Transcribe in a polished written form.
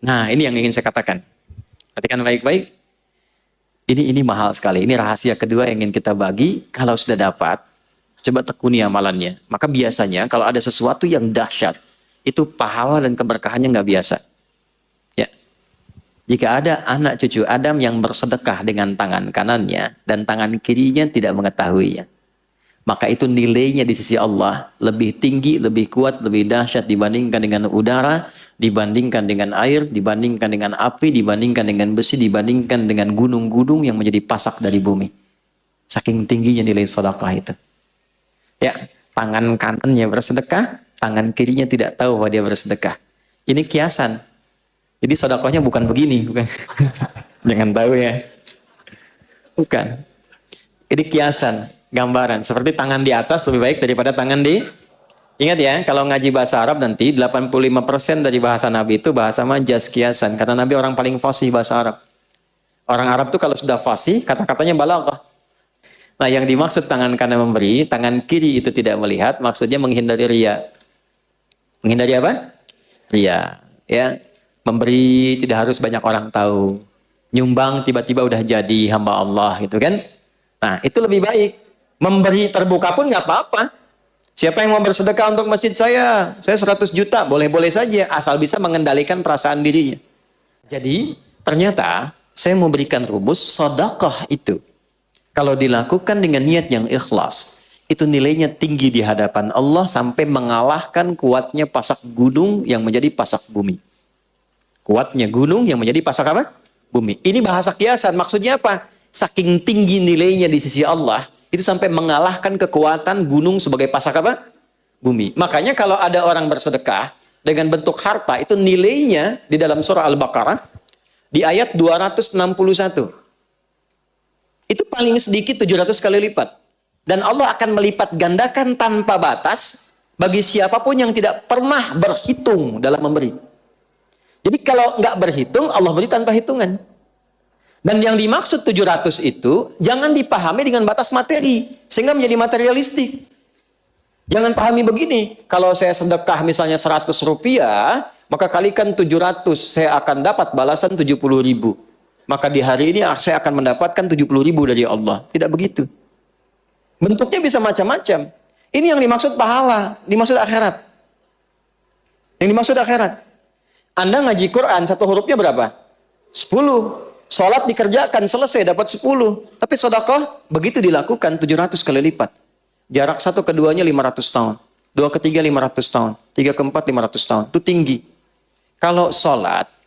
Nah, ini yang ingin saya katakan. Perhatikan baik-baik. Ini mahal sekali. Ini rahasia kedua yang ingin kita bagi. Kalau sudah dapat, coba tekuni amalannya. Maka biasanya kalau ada sesuatu yang dahsyat, itu pahala dan keberkahannya nggak biasa. Ya. Jika ada anak cucu Adam yang bersedekah dengan tangan kanannya dan tangan kirinya tidak mengetahuinya, maka itu nilainya di sisi Allah lebih tinggi, lebih kuat, lebih dahsyat dibandingkan dengan udara, dibandingkan dengan air, dibandingkan dengan api, dibandingkan dengan besi, dibandingkan dengan gunung-gunung yang menjadi pasak dari bumi. Saking tingginya nilai sedekah itu. Ya, tangan kanannya bersedekah, tangan kirinya tidak tahu bahwa dia bersedekah. Ini kiasan. Jadi sedekahnya bukan begini, bukan. Jangan tahu ya. Bukan. Ini kiasan, gambaran. Seperti tangan di atas lebih baik daripada tangan di... Ingat ya, kalau ngaji bahasa Arab nanti, 85% dari bahasa Nabi itu bahasa majaz, kiasan. Karena Nabi orang paling fasih bahasa Arab. Orang Arab tuh kalau sudah fasih, kata-katanya balaghah. Nah, yang dimaksud tangan kanan memberi, tangan kiri itu tidak melihat, maksudnya menghindari riya. Menghindari apa? Riya. Ya, memberi tidak harus banyak orang tahu. Nyumbang tiba-tiba udah jadi hamba Allah gitu kan. Nah, itu lebih baik. Memberi terbuka pun nggak apa-apa. Siapa yang mau bersedekah untuk masjid saya 100 juta, boleh-boleh saja, asal bisa mengendalikan perasaan dirinya. Jadi, ternyata saya mau berikan rumus, sedekah itu, kalau dilakukan dengan niat yang ikhlas, itu nilainya tinggi di hadapan Allah sampai mengalahkan kuatnya pasak gunung yang menjadi pasak bumi. Kuatnya gunung yang menjadi pasak apa? Bumi. Ini bahasa kiasan, maksudnya apa? Saking tinggi nilainya di sisi Allah, itu sampai mengalahkan kekuatan gunung sebagai pasak apa? Bumi. Makanya kalau ada orang bersedekah dengan bentuk harta, itu nilainya di dalam surah Al-Baqarah, di ayat 261. Itu paling sedikit 700 kali lipat. Dan Allah akan melipat gandakan tanpa batas bagi siapapun yang tidak pernah berhitung dalam memberi. Jadi kalau nggak berhitung, Allah beri tanpa hitungan. Dan yang dimaksud 700 itu, jangan dipahami dengan batas materi, sehingga menjadi materialistik. Jangan pahami begini, kalau saya sedekah misalnya 100 rupiah, maka kalikan 700, saya akan dapat balasan 70.000. Maka di hari ini saya akan mendapatkan 70.000 dari Allah. Tidak begitu. Bentuknya bisa macam-macam. Ini yang dimaksud pahala, dimaksud akhirat. Yang dimaksud akhirat. Anda ngaji Quran, satu hurufnya berapa? 10. Sholat dikerjakan, selesai, dapat 10. Tapi sedekah, begitu dilakukan, 700 kali lipat. Jarak satu keduanya 500 tahun. Dua ketiga 500 tahun. Tiga keempat 500 tahun. Itu tinggi. Kalau sholat,